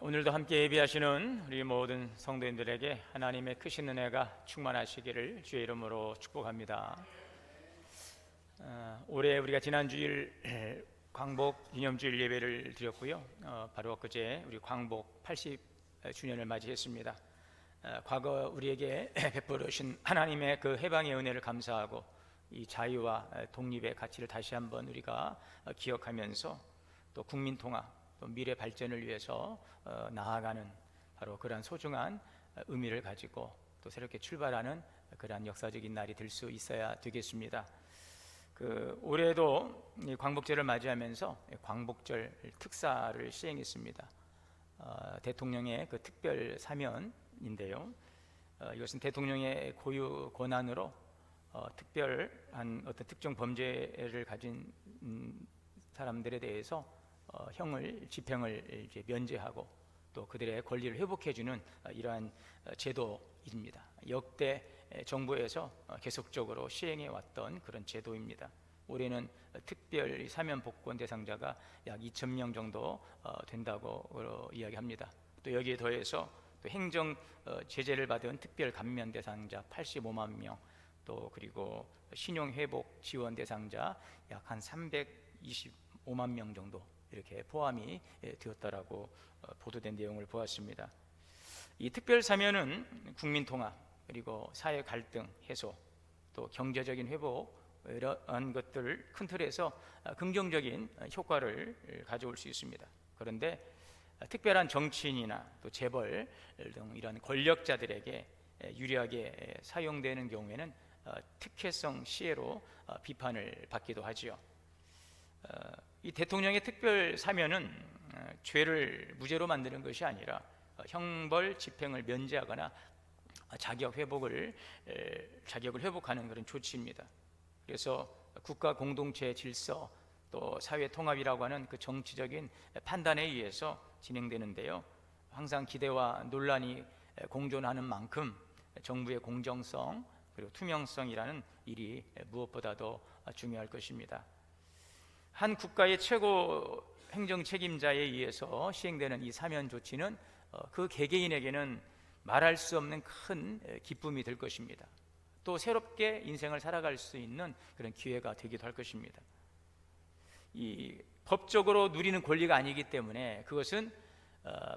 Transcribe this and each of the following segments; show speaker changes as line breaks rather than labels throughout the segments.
오늘도 함께 예비하시는 우리 모든 성도님들에게 하나님의 크신 은혜가 충만하시기를 주의 이름으로 축복합니다. 올해 우리가 지난주일 광복 기념주일 예배를 드렸고요. 바로 그제 우리 광복 80주년을 맞이했습니다. 과거 우리에게 베풀어 주신 하나님의 그 해방의 은혜를 감사하고 이 자유와 독립의 가치를 다시 한번 우리가 기억하면서 또 국민 통합, 또 미래 발전을 위해서 나아가는 바로 그러한 소중한 의미를 가지고 또 새롭게 출발하는 그러한 역사적인 날이 될 수 있어야 되겠습니다. 올해도 광복절을 맞이하면서 광복절 특사를 시행했습니다. 대통령의 그 특별 사면인데요. 이것은 대통령의 고유 권한으로 특별한 어떤 특정 범죄를 가진 사람들에 대해서 집행을 이제 면제하고 또 그들의 권리를 회복해주는 이러한 제도입니다. 역대 정부에서 계속적으로 시행해 왔던 그런 제도입니다. 올해는 특별 사면 복권 대상자가 약 2,000명 정도 된다고 이야기합니다. 또 여기에 더해서 또 행정 제재를 받은 특별 감면 대상자 85만 명, 또 그리고 신용 회복 지원 대상자 약 한 325만 명 정도 이렇게 포함이 되었다라고 보도된 내용을 보았습니다. 이 특별 사면은 국민 통합, 그리고 사회 갈등 해소, 또 경제적인 회복, 이러한 것들 큰 틀에서 긍정적인 효과를 가져올 수 있습니다. 그런데 특별한 정치인이나 또 재벌 등 이런 권력자들에게 유리하게 사용되는 경우에는 특혜성 시혜로 비판을 받기도 하지요. 이 대통령의 특별 사면은 죄를 무죄로 만드는 것이 아니라 형벌 집행을 면제하거나 자격을 회복하는 그런 조치입니다. 그래서 국가 공동체 질서 또 사회 통합이라고 하는 그 정치적인 판단에 의해서 진행되는데요. 항상 기대와 논란이 공존하는 만큼 정부의 공정성 그리고 투명성이라는 일이 무엇보다도 중요할 것입니다. 한 국가의 최고 행정 책임자에 의해서 시행되는 이 사면 조치는 그 개개인에게는 말할 수 없는 큰 기쁨이 될 것입니다. 또 새롭게 인생을 살아갈 수 있는 그런 기회가 되기도 할 것입니다. 이 법적으로 누리는 권리가 아니기 때문에 그것은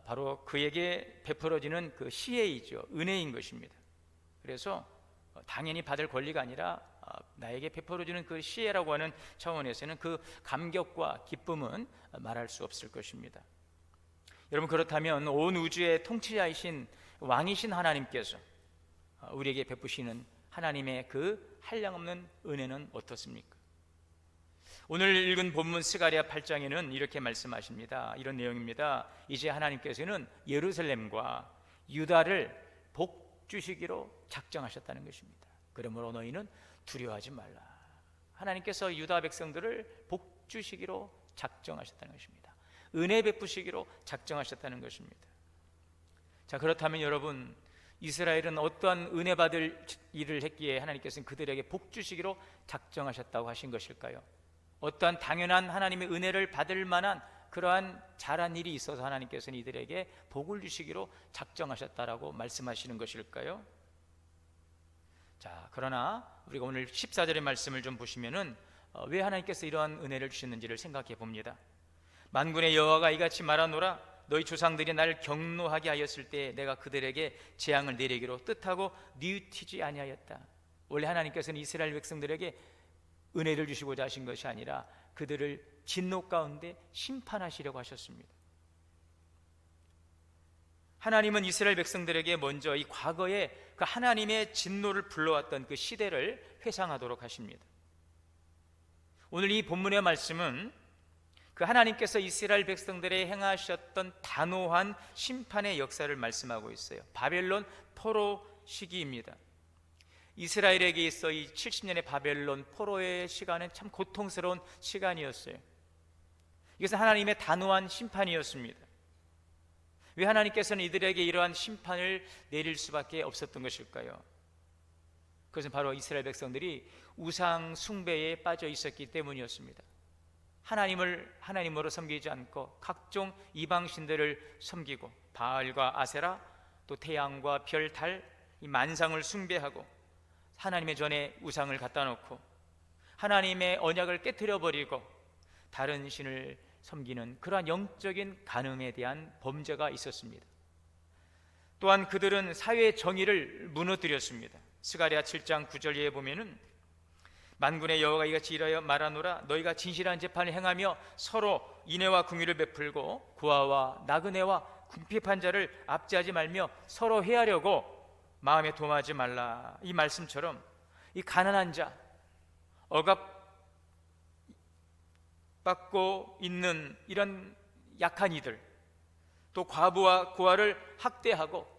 바로 그에게 베풀어지는 그 시혜이죠. 은혜인 것입니다. 그래서 당연히 받을 권리가 아니라 나에게 베풀어주는 그 시혜라고 하는 차원에서는 그 감격과 기쁨은 말할 수 없을 것입니다. 여러분, 그렇다면 온 우주의 통치자이신 왕이신 하나님께서 우리에게 베푸시는 하나님의 그 한량없는 은혜는 어떻습니까? 오늘 읽은 본문 스가랴 8장에는 이렇게 말씀하십니다. 이런 내용입니다. 이제 하나님께서는 예루살렘과 유다를 복 주시기로 작정하셨다는 것입니다. 그러므로 너희는 두려워하지 말라. 하나님께서 유다 백성들을 복 주시기로 작정하셨다는 것입니다. 은혜 베푸시기로 작정하셨다는 것입니다. 자, 그렇다면 여러분, 이스라엘은 어떠한 은혜 받을 일을 했기에 하나님께서는 그들에게 복 주시기로 작정하셨다고 하신 것일까요? 어떠한 당연한 하나님의 은혜를 받을 만한 그러한 잘한 일이 있어서 하나님께서는 이들에게 복을 주시기로 작정하셨다라고 말씀하시는 것일까요? 자, 그러나 우리가 오늘 14절의 말씀을 좀 보시면은 왜 하나님께서 이러한 은혜를 주셨는지를 생각해 봅니다. 만군의 여호와가 이같이 말하노라. 너희 조상들이 나를 경노하게 하였을 때 내가 그들에게 재앙을 내리기로 뜻하고 뉘우치지 아니하였다. 원래 하나님께서는 이스라엘 백성들에게 은혜를 주시고자 하신 것이 아니라 그들을 진노 가운데 심판하시려고 하셨습니다. 하나님은 이스라엘 백성들에게 먼저 이 과거에 그 하나님의 진노를 불러왔던 그 시대를 회상하도록 하십니다. 오늘 이 본문의 말씀은 그 하나님께서 이스라엘 백성들에 행하셨던 단호한 심판의 역사를 말씀하고 있어요. 바벨론 포로 시기입니다. 이스라엘에게 있어 이 70년의 바벨론 포로의 시간은 참 고통스러운 시간이었어요. 이것은 하나님의 단호한 심판이었습니다. 왜 하나님께서는 이들에게 이러한 심판을 내릴 수밖에 없었던 것일까요? 그것은 바로 이스라엘 백성들이 우상 숭배에 빠져 있었기 때문이었습니다. 하나님을 하나님으로 섬기지 않고 각종 이방신들을 섬기고 바알과 아세라, 또 태양과 별, 달, 이 만상을 숭배하고 하나님의 전에 우상을 갖다 놓고 하나님의 언약을 깨트려 버리고 다른 신을 섬기는 그러한 영적인 간음에 대한 범죄가 있었습니다. 또한 그들은 사회의 정의를 무너뜨렸습니다. 스가랴 7장 9절에 보면은 만군의 여호와가 이같이 일하여 말하노라, 너희가 진실한 재판을 행하며 서로 인애와 긍휼을 베풀고 고아와 나그네와 궁핍한 자를 압제하지 말며 서로 해하려고 마음에 도마하지 말라. 이 말씀처럼 이 가난한 자, 억압받고 있는 이런 약한 이들, 또 과부와 고아를 학대하고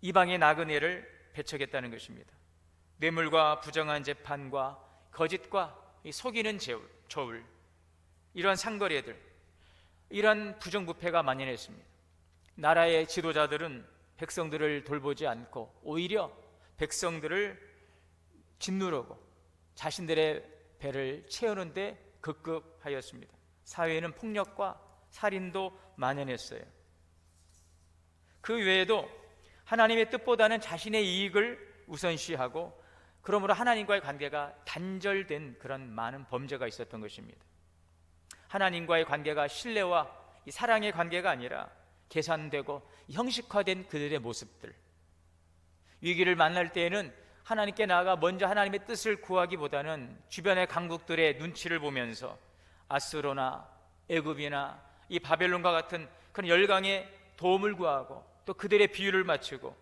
이방의 나그네를 배척했다는 것입니다. 뇌물과 부정한 재판과 거짓과 속이는 저울, 이러한 상거래들, 이러한 부정부패가 만연했습니다. 나라의 지도자들은 백성들을 돌보지 않고 오히려 백성들을 짓누르고 자신들의 배를 채우는 데 급급하였습니다. 사회에는 폭력과 살인도 만연했어요. 그 외에도 하나님의 뜻보다는 자신의 이익을 우선시하고 그러므로 하나님과의 관계가 단절된 그런 많은 범죄가 있었던 것입니다. 하나님과의 관계가 신뢰와 이 사랑의 관계가 아니라 계산되고 형식화된 그들의 모습들, 위기를 만날 때에는 하나님께 나아가 먼저 하나님의 뜻을 구하기보다는 주변의 강국들의 눈치를 보면서 아수르나 애굽이나 이 바벨론과 같은 그런 열강의 도움을 구하고 또 그들의 비유를 맞추고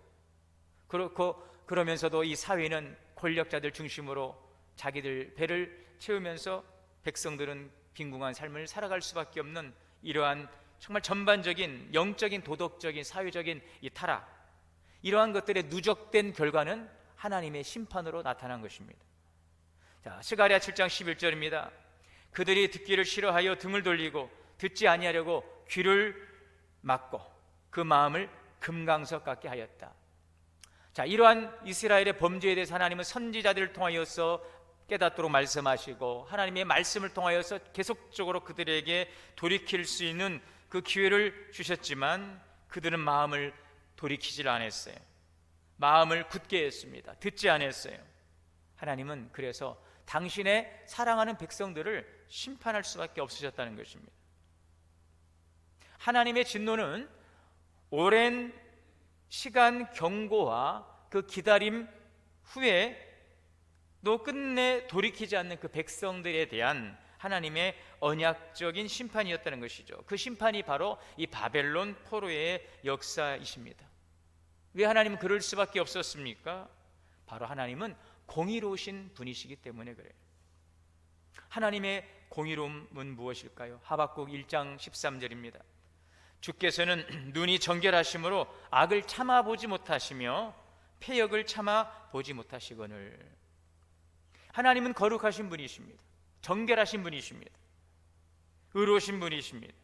그러면서도 이 사회는 권력자들 중심으로 자기들 배를 채우면서 백성들은 빈궁한 삶을 살아갈 수밖에 없는 이러한 정말 전반적인 영적인 도덕적인 사회적인 이 타락, 이러한 것들의 누적된 결과는 하나님의 심판으로 나타난 것입니다. 자, 스가랴 7장 11절입니다. 그들이 듣기를 싫어하여 등을 돌리고 듣지 아니하려고 귀를 막고 그 마음을 금강석 같게 하였다. 자, 이러한 이스라엘의 범죄에 대해서 하나님은 선지자들을 통하여서 깨닫도록 말씀하시고 하나님의 말씀을 통하여서 계속적으로 그들에게 돌이킬 수 있는 그 기회를 주셨지만 그들은 마음을 돌이키질 않았어요. 마음을 굳게 했습니다. 듣지 않았어요. 하나님은 그래서 당신의 사랑하는 백성들을 심판할 수밖에 없으셨다는 것입니다. 하나님의 진노는 오랜 시간 경고와 그 기다림 후에도 끝내 돌이키지 않는 그 백성들에 대한 하나님의 언약적인 심판이었다는 것이죠. 그 심판이 바로 이 바벨론 포로의 역사이십니다. 왜 하나님은 그럴 수밖에 없었습니까? 바로 하나님은 공의로우신 분이시기 때문에 그래요. 하나님의 공의로움은 무엇일까요? 하박국 1장 13절입니다. 주께서는 눈이 정결하심으로 악을 참아보지 못하시며 패역을 참아보지 못하시거늘. 하나님은 거룩하신 분이십니다. 정결하신 분이십니다. 의로우신 분이십니다.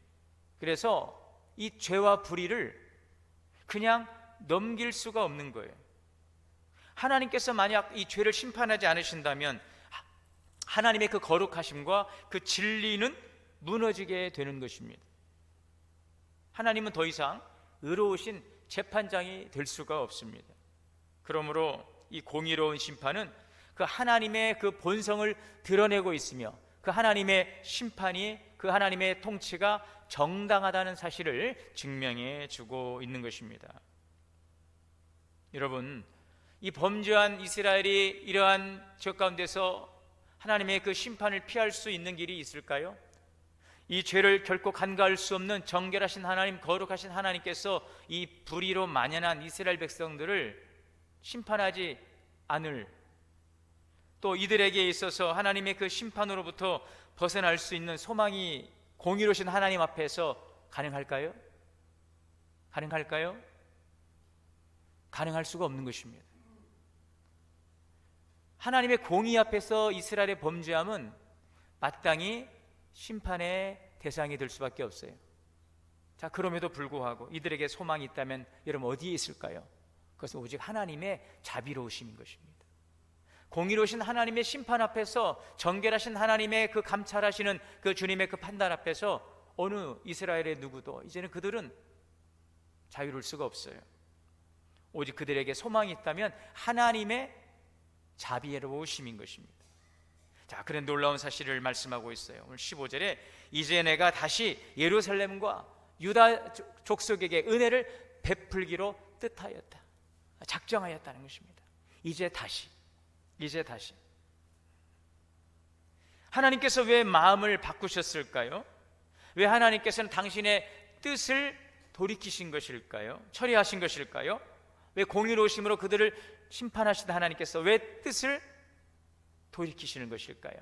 그래서 이 죄와 불의를 그냥 넘길 수가 없는 거예요. 하나님께서 만약 이 죄를 심판하지 않으신다면 하나님의 그 거룩하심과 그 진리는 무너지게 되는 것입니다. 하나님은 더 이상 의로우신 재판장이 될 수가 없습니다. 그러므로 이 공의로운 심판은 그 하나님의 그 본성을 드러내고 있으며 그 하나님의 심판이 그 하나님의 통치가 정당하다는 사실을 증명해 주고 있는 것입니다. 여러분, 이 범죄한 이스라엘이 이러한 죄 가운데서 하나님의 그 심판을 피할 수 있는 길이 있을까요? 이 죄를 결코 간과할 수 없는 정결하신 하나님, 거룩하신 하나님께서 이 불의로 만연한 이스라엘 백성들을 심판하지 않을, 또 이들에게 있어서 하나님의 그 심판으로부터 벗어날 수 있는 소망이 공의로우신 하나님 앞에서 가능할까요? 가능할까요? 가능할 수가 없는 것입니다. 하나님의 공의 앞에서 이스라엘의 범죄함은 마땅히 심판의 대상이 될 수밖에 없어요. 자, 그럼에도 불구하고 이들에게 소망이 있다면 여러분 어디에 있을까요? 그것은 오직 하나님의 자비로우심인 것입니다. 공의로우신 하나님의 심판 앞에서, 정결하신 하나님의 그 감찰하시는 그 주님의 그 판단 앞에서 어느 이스라엘의 누구도 이제는 그들은 자유로울 수가 없어요. 오직 그들에게 소망이 있다면 하나님의 자비로우심인 것입니다. 자, 그런 놀라운 사실을 말씀하고 있어요. 오늘 15절에 이제 내가 다시 예루살렘과 유다 족속에게 은혜를 베풀기로 뜻하였다, 작정하였다는 것입니다. 이제 다시 하나님께서 왜 마음을 바꾸셨을까요? 왜 하나님께서는 당신의 뜻을 돌이키신 것일까요? 처리하신 것일까요? 왜 공의로우심으로 그들을 심판하시던 하나님께서 왜 뜻을 돌이키시는 것일까요?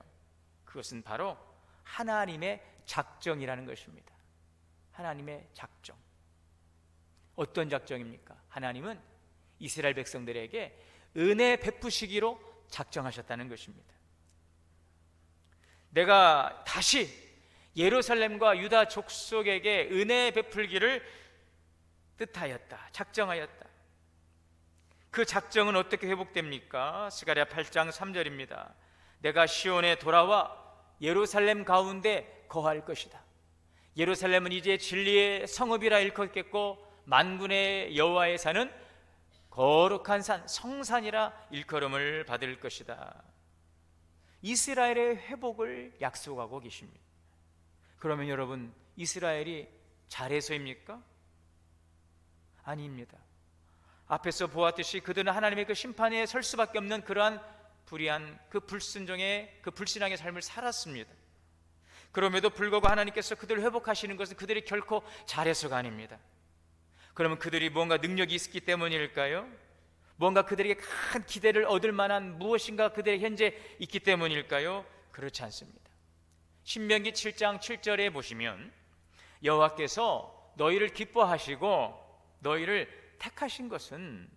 그것은 바로 하나님의 작정이라는 것입니다. 하나님의 작정. 어떤 작정입니까? 하나님은 이스라엘 백성들에게 은혜 베푸시기로 작정하셨다는 것입니다. 내가 다시 예루살렘과 유다 족속에게 은혜 베풀기를 뜻하였다, 작정하였다. 그 작정은 어떻게 회복됩니까? 스가랴 8장 3절입니다. 내가 시온에 돌아와 예루살렘 가운데 거할 것이다. 예루살렘은 이제 진리의 성읍이라 일컫겠고 만군의 여호와의 산은 거룩한 산, 성산이라 일컬음을 받을 것이다. 이스라엘의 회복을 약속하고 계십니다. 그러면 여러분, 이스라엘이 잘해서입니까? 아닙니다. 앞에서 보았듯이 그들은 하나님의 그 심판에 설 수밖에 없는 그러한 불의한, 그 불순종의, 그 불신앙의 삶을 살았습니다. 그럼에도 불구하고 하나님께서 그들을 회복하시는 것은 그들이 결코 잘해서가 아닙니다. 그러면 그들이 뭔가 능력이 있기 때문일까요? 뭔가 그들에게 큰 기대를 얻을 만한 무엇인가 그들의 현재 있기 때문일까요? 그렇지 않습니다. 신명기 7장 7절에 보시면 여호와께서 너희를 기뻐하시고 너희를 택하신 것은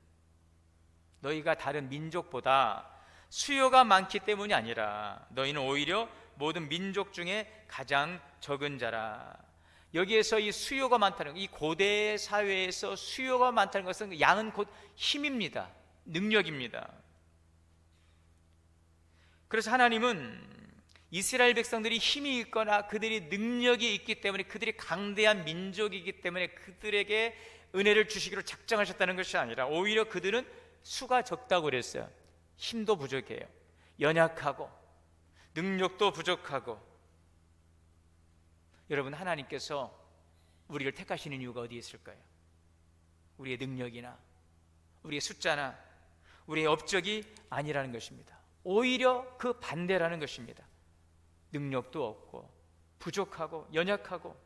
너희가 다른 민족보다 수요가 많기 때문이 아니라 너희는 오히려 모든 민족 중에 가장 적은 자라. 여기에서 이 수요가 많다는, 이 고대 사회에서 수요가 많다는 것은 양은 곧 힘입니다. 능력입니다. 그래서 하나님은 이스라엘 백성들이 힘이 있거나 그들이 능력이 있기 때문에, 그들이 강대한 민족이기 때문에 그들에게 은혜를 주시기로 작정하셨다는 것이 아니라 오히려 그들은 수가 적다고 그랬어요. 힘도 부족해요. 연약하고 능력도 부족하고. 여러분, 하나님께서 우리를 택하시는 이유가 어디에 있을까요? 우리의 능력이나 우리의 숫자나 우리의 업적이 아니라는 것입니다. 오히려 그 반대라는 것입니다. 능력도 없고 부족하고 연약하고.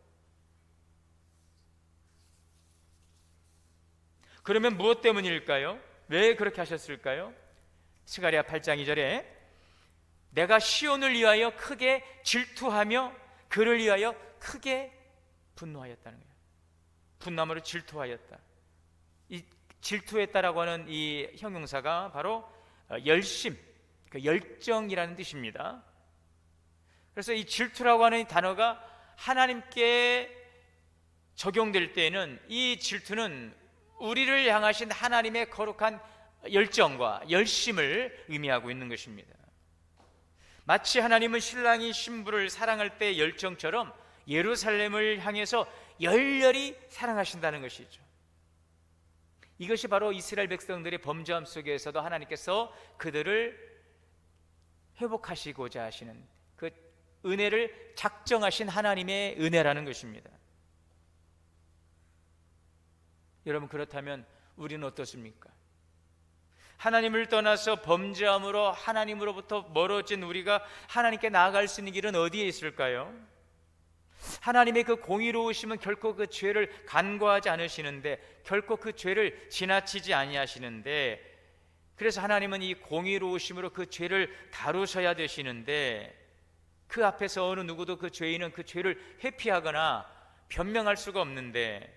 그러면 무엇 때문일까요? 왜 그렇게 하셨을까요? 스가랴 8장 2절에 내가 시온을 위하여 크게 질투하며 그를 위하여 크게 분노하였다는 거예요. 분노함으로 질투하였다. 이 질투했다라고 하는 이 형용사가 바로 열심, 그 열정이라는 뜻입니다. 그래서 이 질투라고 하는 이 단어가 하나님께 적용될 때에는 이 질투는 우리를 향하신 하나님의 거룩한 열정과 열심을 의미하고 있는 것입니다. 마치 하나님은 신랑이 신부를 사랑할 때 열정처럼 예루살렘을 향해서 열렬히 사랑하신다는 것이죠. 이것이 바로 이스라엘 백성들의 범죄함 속에서도 하나님께서 그들을 회복하시고자 하시는 그 은혜를 작정하신 하나님의 은혜라는 것입니다. 여러분, 그렇다면 우리는 어떻습니까? 하나님을 떠나서 범죄함으로 하나님으로부터 멀어진 우리가 하나님께 나아갈 수 있는 길은 어디에 있을까요? 하나님의 그 공의로우심은 결코 그 죄를 간과하지 않으시는데, 결코 그 죄를 지나치지 아니하시는데, 그래서 하나님은 이 공의로우심으로 그 죄를 다루셔야 되시는데, 그 앞에서 어느 누구도 그 죄인은 그 죄를 회피하거나 변명할 수가 없는데,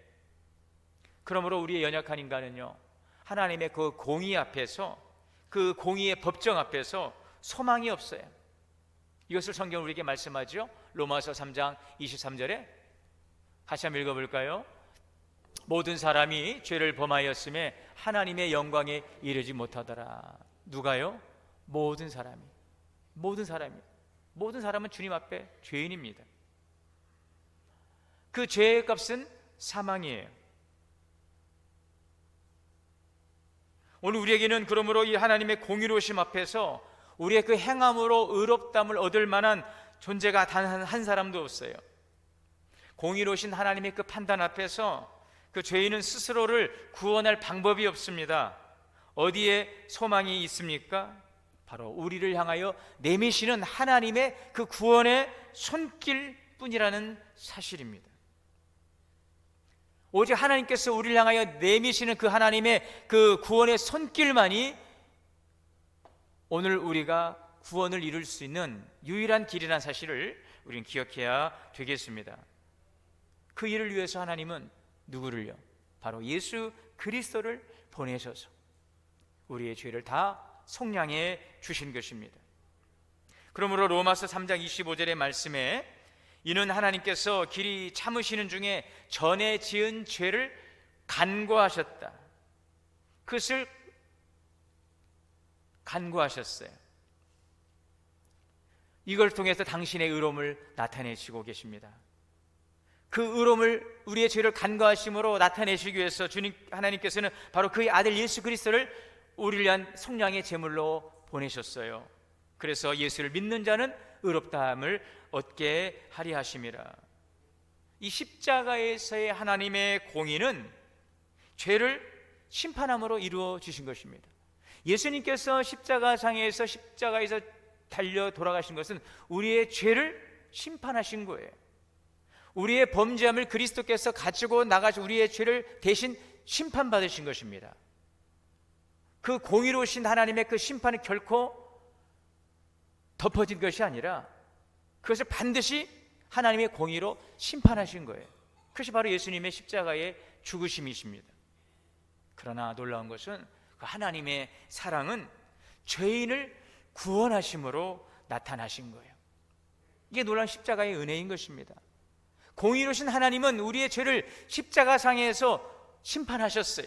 그러므로 우리의 연약한 인간은요, 하나님의 그 공의 앞에서, 그 공의의 법정 앞에서 소망이 없어요. 이것을 성경은 우리에게 말씀하죠. 로마서 3장 23절에 다시 한번 읽어볼까요? 모든 사람이 죄를 범하였음에 하나님의 영광에 이르지 못하더라. 누가요? 모든 사람은 주님 앞에 죄인입니다. 그 죄의 값은 사망이에요. 오늘 우리에게는 그러므로 이 하나님의 공의로우심 앞에서 우리의 그 행함으로 의롭다함을 얻을 만한 존재가 단 한 사람도 없어요. 공의로우신 하나님의 그 판단 앞에서 그 죄인은 스스로를 구원할 방법이 없습니다. 어디에 소망이 있습니까? 바로 우리를 향하여 내미시는 하나님의 그 구원의 손길뿐이라는 사실입니다. 오직 하나님께서 우리를 향하여 내미시는 그 하나님의 그 구원의 손길만이 오늘 우리가 구원을 이룰 수 있는 유일한 길이라는 사실을 우리는 기억해야 되겠습니다. 그 일을 위해서 하나님은 누구를요? 바로 예수 그리스도를 보내셔서 우리의 죄를 다 속량해 주신 것입니다. 그러므로 로마서 3장 25절의 말씀에 이는 하나님께서 길이 참으시는 중에 전에 지은 죄를 간과하셨다. 그것을 간과하셨어요. 이걸 통해서 당신의 의로움을 나타내시고 계십니다. 그 의로움을, 우리의 죄를 간과하심으로 나타내시기 위해서 주님 하나님께서는 바로 그의 아들 예수 그리스도를 우리를 위한 속량의 제물로 보내셨어요. 그래서 예수를 믿는 자는 의롭다함을 얻게 하리 하심이라. 이 십자가에서의 하나님의 공의는 죄를 심판함으로 이루어 주신 것입니다. 예수님께서 십자가상에서 십자가에서 달려 돌아가신 것은 우리의 죄를 심판하신 거예요. 우리의 범죄함을 그리스도께서 가지고 나가신 우리의 죄를 대신 심판받으신 것입니다. 그 공의로우신 하나님의 그 심판은 결코 덮어진 것이 아니라 그것을 반드시 하나님의 공의로 심판하신 거예요. 그것이 바로 예수님의 십자가의 죽으심이십니다. 그러나 놀라운 것은 그 하나님의 사랑은 죄인을 구원하심으로 나타나신 거예요. 이게 놀라운 십자가의 은혜인 것입니다. 공의로우신 하나님은 우리의 죄를 십자가상에서 심판하셨어요.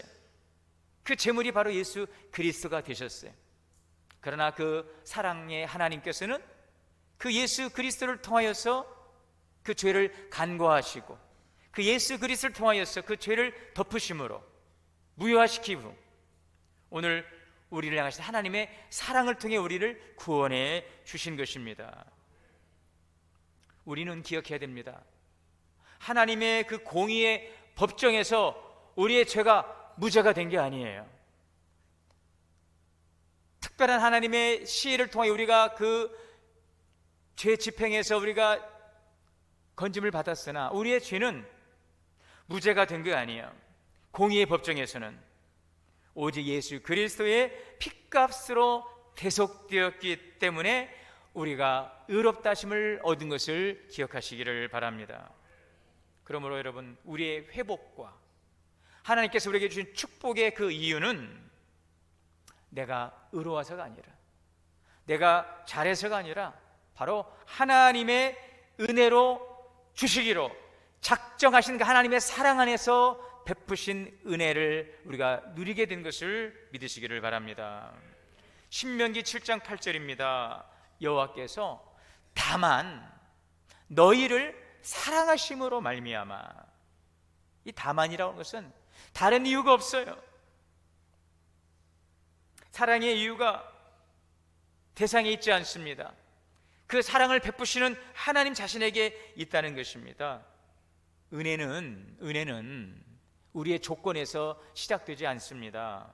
그 제물이 바로 예수 그리스도가 되셨어요. 그러나 그 사랑의 하나님께서는 그 예수 그리스도를 통하여서 그 죄를 간과하시고 그 예수 그리스도를 통하여서 그 죄를 덮으심으로 무효화시키고 오늘 우리를 향하신 하나님의 사랑을 통해 우리를 구원해 주신 것입니다. 우리는 기억해야 됩니다. 하나님의 그 공의의 법정에서 우리의 죄가 무죄가 된 게 아니에요. 특별한 하나님의 시혜를 통해 우리가 그 죄 집행에서 우리가 건짐을 받았으나 우리의 죄는 무죄가 된 게 아니에요. 공의의 법정에서는 오직 예수 그리스도의 핏값으로 대속되었기 때문에 우리가 의롭다 하심을 얻은 것을 기억하시기를 바랍니다. 그러므로 여러분, 우리의 회복과 하나님께서 우리에게 주신 축복의 그 이유는 내가 의로워서가 아니라 내가 잘해서가 아니라 바로 하나님의 은혜로 주시기로 작정하신 그 하나님의 사랑 안에서 베푸신 은혜를 우리가 누리게 된 것을 믿으시기를 바랍니다. 신명기 7장 8절입니다. 여호와께서 다만 너희를 사랑하심으로 말미암아. 이 다만이라는 것은 다른 이유가 없어요. 사랑의 이유가 대상에 있지 않습니다. 그 사랑을 베푸시는 하나님 자신에게 있다는 것입니다. 은혜는 우리의 조건에서 시작되지 않습니다.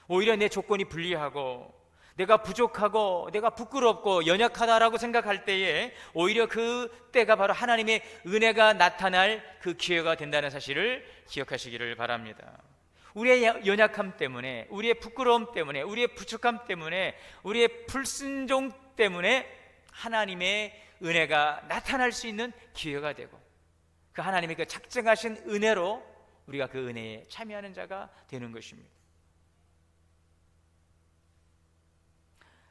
오히려 내 조건이 불리하고 내가 부족하고 내가 부끄럽고 연약하다라고 생각할 때에 오히려 그 때가 바로 하나님의 은혜가 나타날 그 기회가 된다는 사실을 기억하시기를 바랍니다. 우리의 연약함 때문에, 우리의 부끄러움 때문에, 우리의 부족함 때문에, 우리의 불순종 때문에 하나님의 은혜가 나타날 수 있는 기회가 되고 그 하나님의 그 작정하신 은혜로 우리가 그 은혜에 참여하는 자가 되는 것입니다.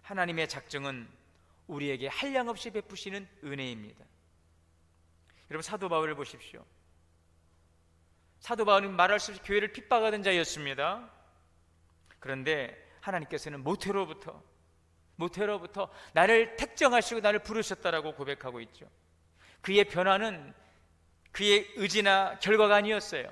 하나님의 작정은 우리에게 한량없이 베푸시는 은혜입니다. 여러분, 사도 바울을 보십시오. 사도 바울은 말할 수 없이 교회를 핍박하던 자였습니다. 그런데 하나님께서는 모태로부터 나를 택정하시고 나를 부르셨다라고 고백하고 있죠. 그의 변화는 그의 의지나 결과가 아니었어요.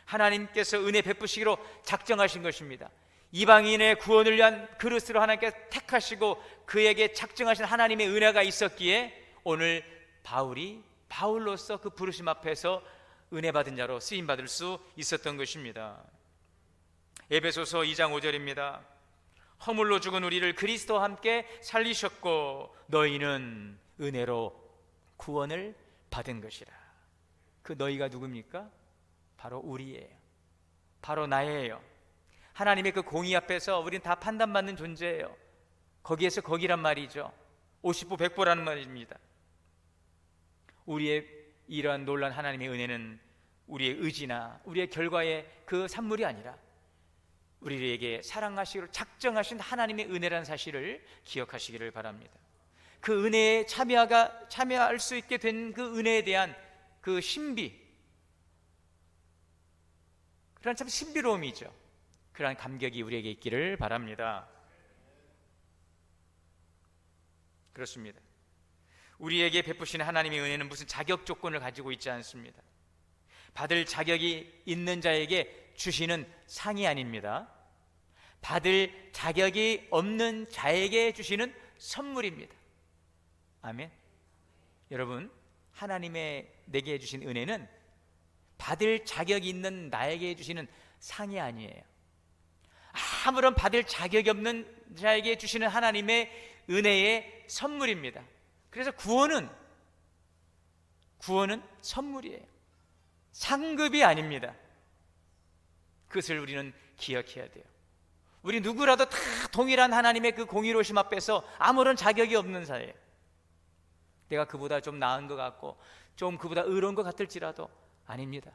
하나님께서 은혜 베푸시기로 작정하신 것입니다. 이방인의 구원을 위한 그릇으로 하나님께서 택하시고 그에게 작정하신 하나님의 은혜가 있었기에 오늘 바울이 바울로서 그 부르심 앞에서 은혜 받은 자로 쓰임 받을 수 있었던 것입니다. 에베소서 2장 5절입니다. 허물로 죽은 우리를 그리스도와 함께 살리셨고 너희는 은혜로 구원을 받은 것이라. 그 너희가 누굽니까? 바로 우리예요. 바로 나예요. 하나님의 그 공의 앞에서 우리는 다 판단받는 존재예요. 거기에서 거기란 말이죠. 50보 100보라는 말입니다. 우리의 이러한 놀라운 하나님의 은혜는 우리의 의지나 우리의 결과의 그 산물이 아니라 우리에게 사랑하시기로 작정하신 하나님의 은혜라는 사실을 기억하시기를 바랍니다. 그 은혜에 참여할 수 있게 된 그 은혜에 대한 그 신비, 그런 참 신비로움이죠. 그러한 감격이 우리에게 있기를 바랍니다. 그렇습니다. 우리에게 베푸신 하나님의 은혜는 무슨 자격 조건을 가지고 있지 않습니다. 받을 자격이 있는 자에게 주시는 상이 아닙니다. 받을 자격이 없는 자에게 주시는 선물입니다. 아멘. 여러분, 하나님의 내게 주신 은혜는 받을 자격이 있는 나에게 주시는 상이 아니에요. 아무런 받을 자격이 없는 자에게 주시는 하나님의 은혜의 선물입니다. 그래서 구원은 선물이에요. 상급이 아닙니다. 그것을 우리는 기억해야 돼요. 우리 누구라도 다 동일한 하나님의 그 공의로우심 앞에서 아무런 자격이 없는 자예요. 내가 그보다 좀 나은 것 같고 좀 그보다 의로운 것 같을지라도 아닙니다.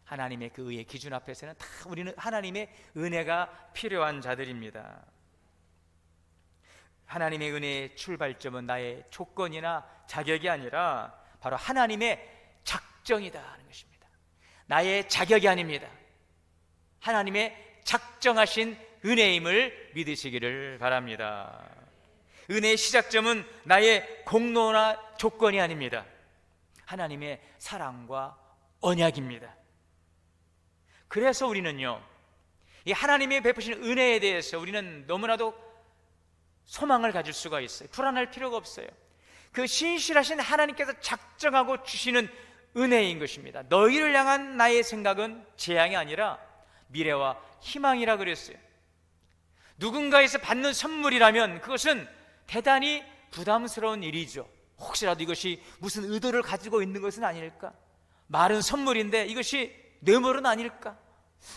하나님의 그 의의 기준 앞에서는 다 우리는 하나님의 은혜가 필요한 자들입니다. 하나님의 은혜의 출발점은 나의 조건이나 자격이 아니라 바로 하나님의 작정이다 하는 것입니다. 나의 자격이 아닙니다. 하나님의 작정하신 은혜임을 믿으시기를 바랍니다. 은혜의 시작점은 나의 공로나 조건이 아닙니다. 하나님의 사랑과 언약입니다. 그래서 우리는요, 이 하나님의 베푸신 은혜에 대해서 우리는 너무나도 소망을 가질 수가 있어요. 불안할 필요가 없어요. 그 신실하신 하나님께서 작정하고 주시는 은혜인 것입니다. 너희를 향한 나의 생각은 재앙이 아니라 미래와 희망이라 그랬어요. 누군가에서 받는 선물이라면 그것은 대단히 부담스러운 일이죠. 혹시라도 이것이 무슨 의도를 가지고 있는 것은 아닐까? 말은 선물인데 이것이 뇌물은 아닐까?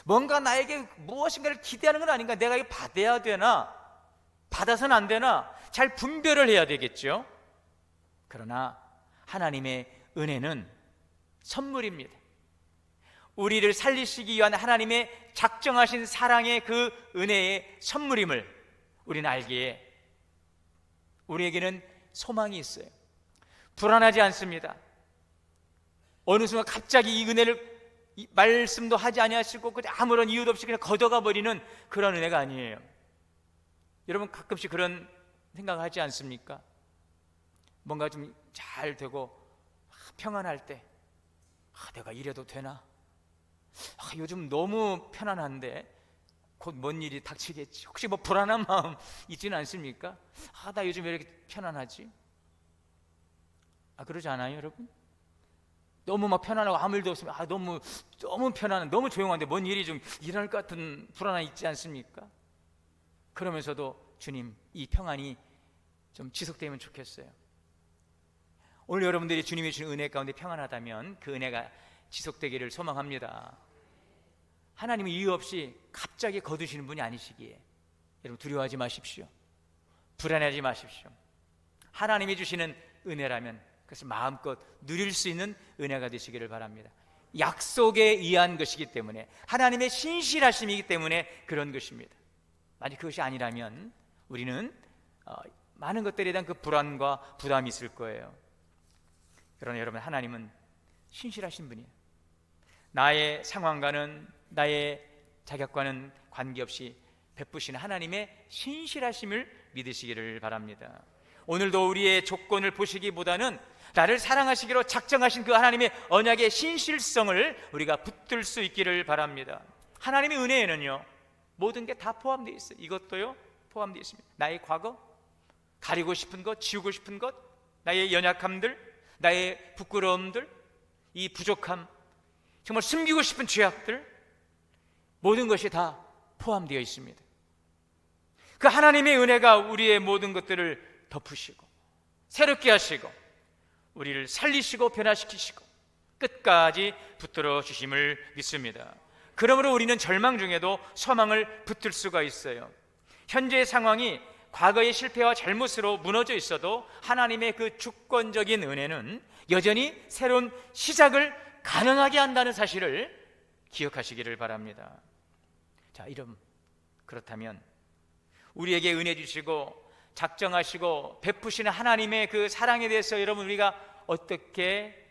뭔가 나에게 무엇인가를 기대하는 건 아닌가? 내가 이거 받아야 되나? 받아서는 안 되나? 잘 분별을 해야 되겠죠. 그러나 하나님의 은혜는 선물입니다. 우리를 살리시기 위한 하나님의 작정하신 사랑의 그 은혜의 선물임을 우리는 알기에 우리에게는 소망이 있어요. 불안하지 않습니다. 어느 순간 갑자기 이 은혜를 말씀도 하지 아니하시고 그냥 아무런 이유도 없이 그냥 걷어가 버리는 그런 은혜가 아니에요. 여러분 가끔씩 그런 생각을 하지 않습니까? 뭔가 좀 잘 되고 평안할 때 내가 이래도 되나? 요즘 너무 편안한데 곧 뭔 일이 닥치겠지. 혹시 뭐 불안한 마음 있지는 않습니까? 나 요즘 왜 이렇게 편안하지? 그러지 않아요, 여러분? 너무 막 편안하고 아무 일도 없으면 너무 편안한, 너무 조용한데 뭔 일이 좀 일어날 것 같은 불안함이 있지 않습니까? 그러면서도 주님, 이 평안이 좀 지속되면 좋겠어요. 오늘 여러분들이 주님이 주신 은혜 가운데 평안하다면 그 은혜가 지속되기를 소망합니다. 하나님은 이유 없이 갑자기 거두시는 분이 아니시기에 여러분 두려워하지 마십시오. 불안하지 마십시오. 하나님이 주시는 은혜라면 그것을 마음껏 누릴 수 있는 은혜가 되시기를 바랍니다. 약속에 의한 것이기 때문에, 하나님의 신실하심이기 때문에 그런 것입니다. 만약 그것이 아니라면 우리는 많은 것들에 대한 그 불안과 부담이 있을 거예요. 그러나 여러분, 하나님은 신실하신 분이에요. 나의 상황과는, 나의 자격과는 관계없이 베푸시는 하나님의 신실하심을 믿으시기를 바랍니다. 오늘도 우리의 조건을 보시기보다는 나를 사랑하시기로 작정하신 그 하나님의 언약의 신실성을 우리가 붙들 수 있기를 바랍니다. 하나님의 은혜에는요, 모든 게 다 포함되어 있어요. 이것도요, 포함되어 있습니다. 나의 과거, 가리고 싶은 것, 지우고 싶은 것, 나의 연약함들, 나의 부끄러움들, 이 부족함, 정말 숨기고 싶은 죄악들, 모든 것이 다 포함되어 있습니다. 그 하나님의 은혜가 우리의 모든 것들을 덮으시고 새롭게 하시고 우리를 살리시고 변화시키시고 끝까지 붙들어 주심을 믿습니다. 그러므로 우리는 절망 중에도 소망을 붙들 수가 있어요. 현재의 상황이 과거의 실패와 잘못으로 무너져 있어도 하나님의 그 주권적인 은혜는 여전히 새로운 시작을 가능하게 한다는 사실을 기억하시기를 바랍니다. 자, 그렇다면 우리에게 은혜 주시고 작정하시고 베푸시는 하나님의 그 사랑에 대해서 여러분 우리가 어떻게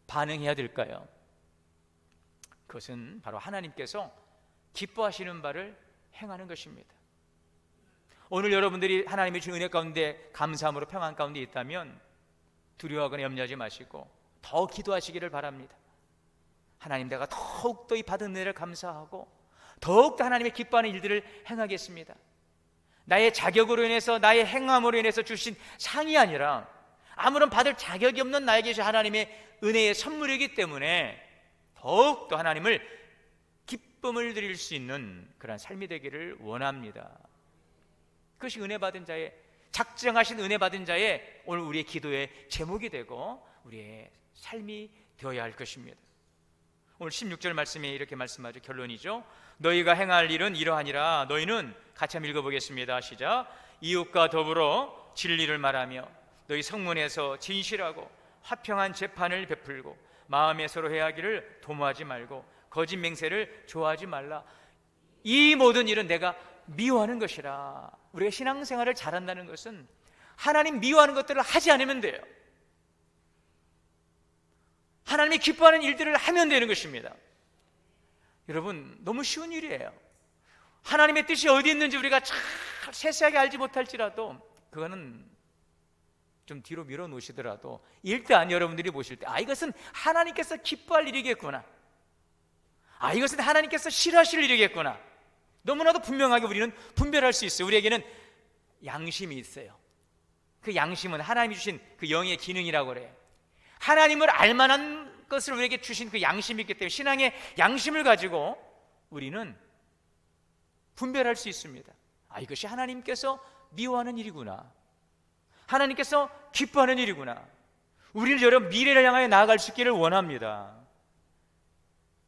반응해야 될까요? 그것은 바로 하나님께서 기뻐하시는 바를 행하는 것입니다. 오늘 여러분들이 하나님의 주신 은혜 가운데 감사함으로 평안 가운데 있다면 두려워하거나 염려하지 마시고 더 기도하시기를 바랍니다. 하나님, 내가 더욱더 이 받은 은혜를 감사하고 더욱더 하나님의 기뻐하는 일들을 행하겠습니다. 나의 자격으로 인해서, 나의 행함으로 인해서 주신 상이 아니라 아무런 받을 자격이 없는 나에게 주신 하나님의 은혜의 선물이기 때문에 더욱더 하나님을 기쁨을 드릴 수 있는 그런 삶이 되기를 원합니다. 그것이 은혜 받은 자의, 작정하신 은혜 받은 자의 오늘 우리의 기도의 제목이 되고 우리의 삶이 되어야 할 것입니다. 오늘 16절 말씀에 이렇게 말씀하죠. 결론이죠. 너희가 행할 일은 이러하니라. 너희는 같이 한번 읽어보겠습니다. 시작. 이웃과 더불어 진리를 말하며 너희 성문에서 진실하고 화평한 재판을 베풀고 마음에 서로 해하기를 도모하지 말고 거짓 맹세를 좋아하지 말라. 이 모든 일은 내가 미워하는 것이라. 우리가 신앙생활을 잘한다는 것은 하나님 미워하는 것들을 하지 않으면 돼요. 하나님이 기뻐하는 일들을 하면 되는 것입니다. 여러분, 너무 쉬운 일이에요. 하나님의 뜻이 어디 있는지 우리가 잘 세세하게 알지 못할지라도 그거는 좀 뒤로 밀어놓으시더라도 일단 여러분들이 보실 때 이것은 하나님께서 기뻐할 일이겠구나, 이것은 하나님께서 싫어하실 일이겠구나, 너무나도 분명하게 우리는 분별할 수 있어요. 우리에게는 양심이 있어요. 그 양심은 하나님이 주신 그 영의 기능이라고 그래요. 하나님을 알만한 것을 우리에게 주신 그 양심이 있기 때문에 신앙의 양심을 가지고 우리는 분별할 수 있습니다. 이것이 하나님께서 미워하는 일이구나, 하나님께서 기뻐하는 일이구나. 우리는 여러분 미래를 향하여 나아갈 수 있기를 원합니다.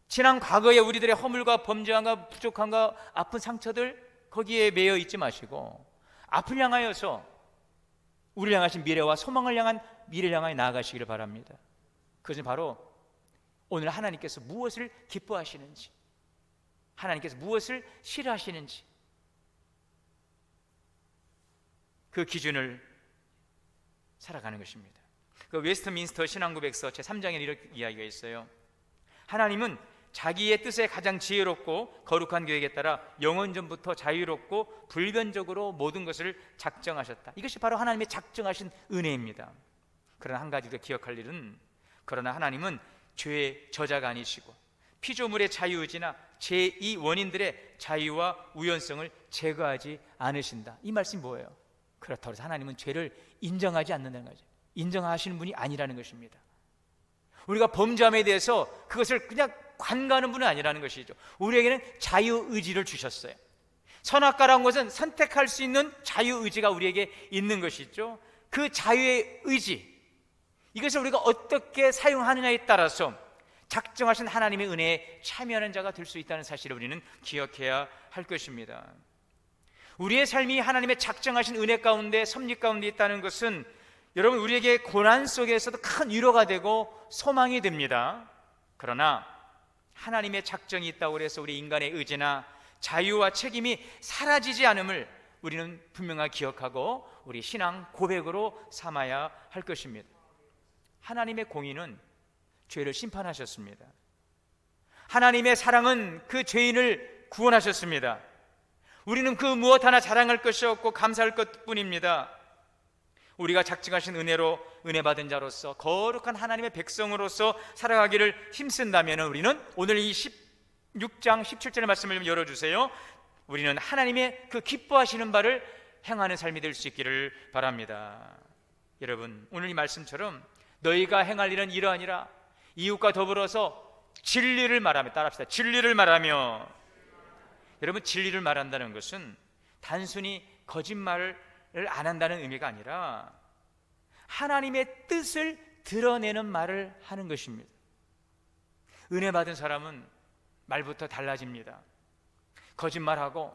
지난 과거에 우리들의 허물과 범죄함과 부족함과 아픈 상처들 거기에 매여 있지 마시고 앞을 향하여서 우리를 향하신 미래와 소망을 향한 미래를 향하여 나아가시기를 바랍니다. 그것은 바로 오늘 하나님께서 무엇을 기뻐하시는지, 하나님께서 무엇을 싫어하시는지 그 기준을 살아가는 것입니다. 그 웨스트민스터 신앙고백서 제3장에 이렇게 이야기가 있어요. 하나님은 자기의 뜻에 가장 지혜롭고 거룩한 계획에 따라 영원전부터 자유롭고 불변적으로 모든 것을 작정하셨다. 이것이 바로 하나님의 작정하신 은혜입니다. 그러나 한 가지 더 기억할 일은, 그러나 하나님은 죄의 저자가 아니시고 피조물의 자유의지나 제2 원인들의 자유와 우연성을 제거하지 않으신다. 이 말씀이 뭐예요? 그렇다고 해서 하나님은 죄를 인정하지 않는다는 거죠. 인정하시는 분이 아니라는 것입니다. 우리가 범죄함에 대해서 그것을 그냥 관가하는 분은 아니라는 것이죠. 우리에게는 자유의지를 주셨어요. 선악과라는 것은 선택할 수 있는 자유의지가 우리에게 있는 것이죠. 그 자유의 의지, 이것을 우리가 어떻게 사용하느냐에 따라서 작정하신 하나님의 은혜에 참여하는 자가 될 수 있다는 사실을 우리는 기억해야 할 것입니다. 우리의 삶이 하나님의 작정하신 은혜 가운데, 섭리 가운데 있다는 것은 여러분 우리에게 고난 속에서도 큰 위로가 되고 소망이 됩니다. 그러나 하나님의 작정이 있다고 해서 우리 인간의 의지나 자유와 책임이 사라지지 않음을 우리는 분명하게 기억하고 우리 신앙 고백으로 삼아야 할 것입니다. 하나님의 공의는 죄를 심판하셨습니다. 하나님의 사랑은 그 죄인을 구원하셨습니다. 우리는 그 무엇 하나 자랑할 것이 없고 감사할 것뿐입니다. 우리가 작정하신 은혜로 은혜 받은 자로서 거룩한 하나님의 백성으로서 살아가기를 힘쓴다면 우리는 오늘 이 16장 17절의 말씀을 좀 열어주세요. 우리는 하나님의 그 기뻐하시는 바를 행하는 삶이 될 수 있기를 바랍니다. 여러분, 오늘 이 말씀처럼 너희가 행할 일은 이러하니라. 이웃과 더불어서 진리를 말하며, 따라합시다. 진리를 말하며. 여러분, 진리를 말한다는 것은 단순히 거짓말을 안 한다는 의미가 아니라 하나님의 뜻을 드러내는 말을 하는 것입니다. 은혜 받은 사람은 말부터 달라집니다. 거짓말하고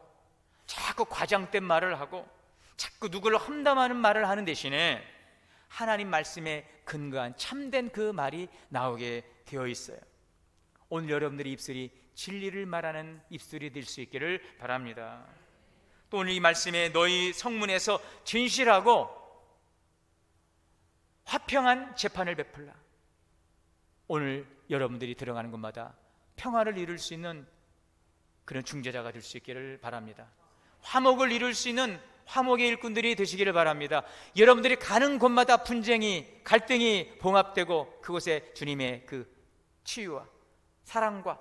자꾸 과장된 말을 하고 자꾸 누구를 험담하는 말을 하는 대신에 하나님 말씀에 근거한 참된 그 말이 나오게 되어 있어요. 오늘 여러분들의 입술이 진리를 말하는 입술이 될 수 있기를 바랍니다. 또 오늘 이 말씀에 너희 성문에서 진실하고 화평한 재판을 베풀라. 오늘 여러분들이 들어가는 곳마다 평화를 이룰 수 있는 그런 중재자가 될 수 있기를 바랍니다. 화목을 이룰 수 있는 화목의 일꾼들이 되시기를 바랍니다. 여러분들이 가는 곳마다 분쟁이, 갈등이 봉합되고 그곳에 주님의 그 치유와 사랑과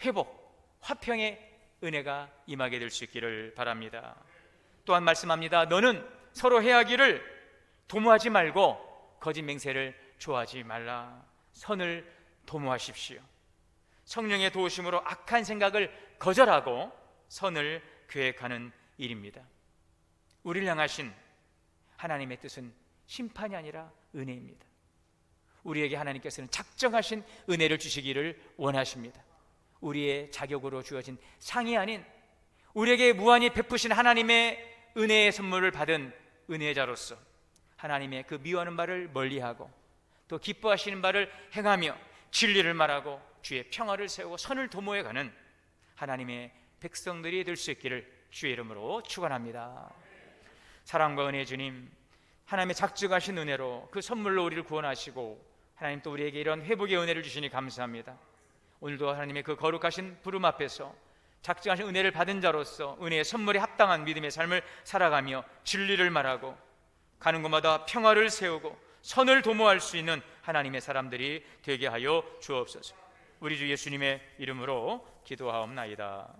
회복, 화평의 은혜가 임하게 될 수 있기를 바랍니다. 또한 말씀합니다. 너는 서로 해하기를 도모하지 말고 거짓 맹세를 좋아하지 말라. 선을 도모하십시오. 성령의 도우심으로 악한 생각을 거절하고 선을 계획하는 일입니다. 우리를 향하신 하나님의 뜻은 심판이 아니라 은혜입니다. 우리에게 하나님께서는 작정하신 은혜를 주시기를 원하십니다. 우리의 자격으로 주어진 상이 아닌 우리에게 무한히 베푸신 하나님의 은혜의 선물을 받은 은혜자로서 하나님의 그 미워하는 바를 멀리하고 또 기뻐하시는 바를 행하며 진리를 말하고 주의 평화를 세우고 선을 도모해가는 하나님의 백성들이 될 수 있기를 주의 이름으로 축원합니다. 사랑과 은혜의 주님, 하나님의 작정하신 은혜로 그 선물로 우리를 구원하시고 하나님 또 우리에게 이런 회복의 은혜를 주시니 감사합니다. 오늘도 하나님의 그 거룩하신 부름 앞에서 작정하신 은혜를 받은 자로서 은혜의 선물에 합당한 믿음의 삶을 살아가며 진리를 말하고 가는 곳마다 평화를 세우고 선을 도모할 수 있는 하나님의 사람들이 되게 하여 주옵소서. 우리 주 예수님의 이름으로 기도하옵나이다.